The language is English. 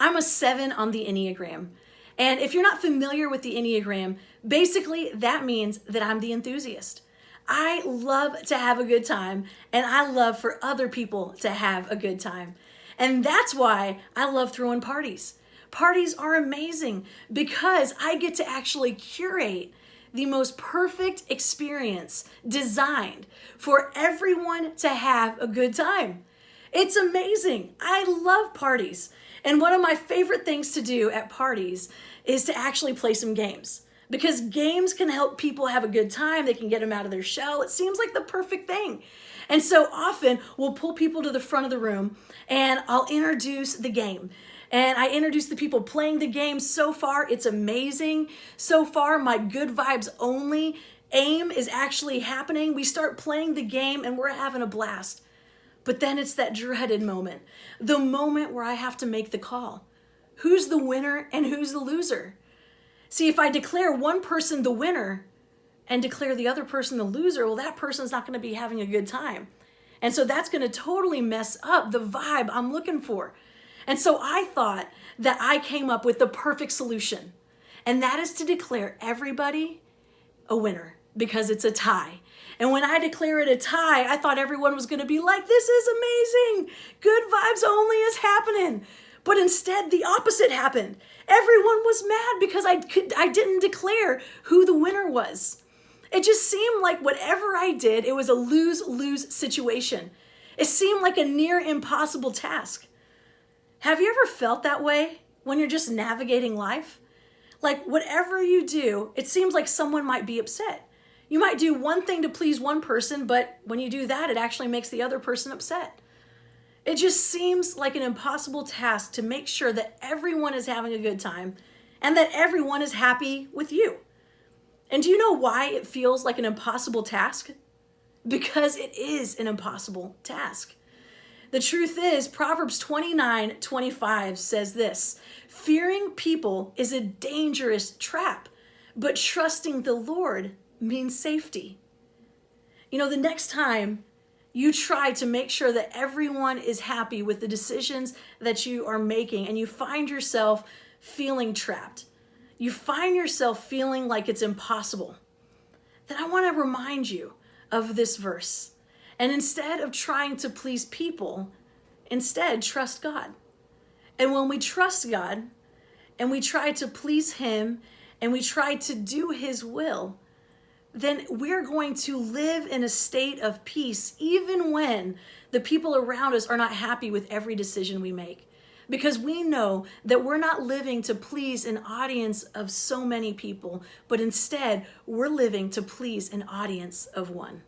I'm a 7 on the Enneagram. And if you're not familiar with the Enneagram, basically that means that I'm the enthusiast. I love to have a good time, and I love for other people to have a good time. And that's why I love throwing parties. Parties are amazing because I get to actually curate the most perfect experience designed for everyone to have a good time. It's amazing. I love parties. And one of my favorite things to do at parties is to actually play some games, because games can help people have a good time. They can get them out of their shell. It seems like the perfect thing. And so often we'll pull people to the front of the room and I'll introduce the game. And I introduce the people playing the game. So far, it's amazing. So far, my good vibes only aim is actually happening. We start playing the game and we're having a blast. But then it's that dreaded moment, the moment where I have to make the call. Who's the winner and who's the loser? See, if I declare one person the winner and declare the other person the loser, well, that person's not going to be having a good time. And so that's going to totally mess up the vibe I'm looking for. And so I thought that I came up with the perfect solution. And that is to declare everybody a winner because it's a tie. And when I declare it a tie, I thought everyone was going to be like, this is amazing. Good vibes only is happening. But instead, the opposite happened. Everyone was mad because I didn't declare who the winner was. It just seemed like whatever I did, it was a lose-lose situation. It seemed like a near impossible task. Have you ever felt that way when you're just navigating life? Like whatever you do, it seems like someone might be upset. You might do one thing to please one person, but when you do that, it actually makes the other person upset. It just seems like an impossible task to make sure that everyone is having a good time and that everyone is happy with you. And do you know why it feels like an impossible task? Because it is an impossible task. The truth is, Proverbs 29:25 says this: fearing people is a dangerous trap, but trusting the Lord means safety. You know, the next time you try to make sure that everyone is happy with the decisions that you are making and you find yourself feeling trapped, you find yourself feeling like it's impossible, then I want to remind you of this verse. And instead of trying to please people, instead trust God. And when we trust God and we try to please Him and we try to do His will, then we're going to live in a state of peace even when the people around us are not happy with every decision we make. Because we know that we're not living to please an audience of so many people, but instead we're living to please an audience of one.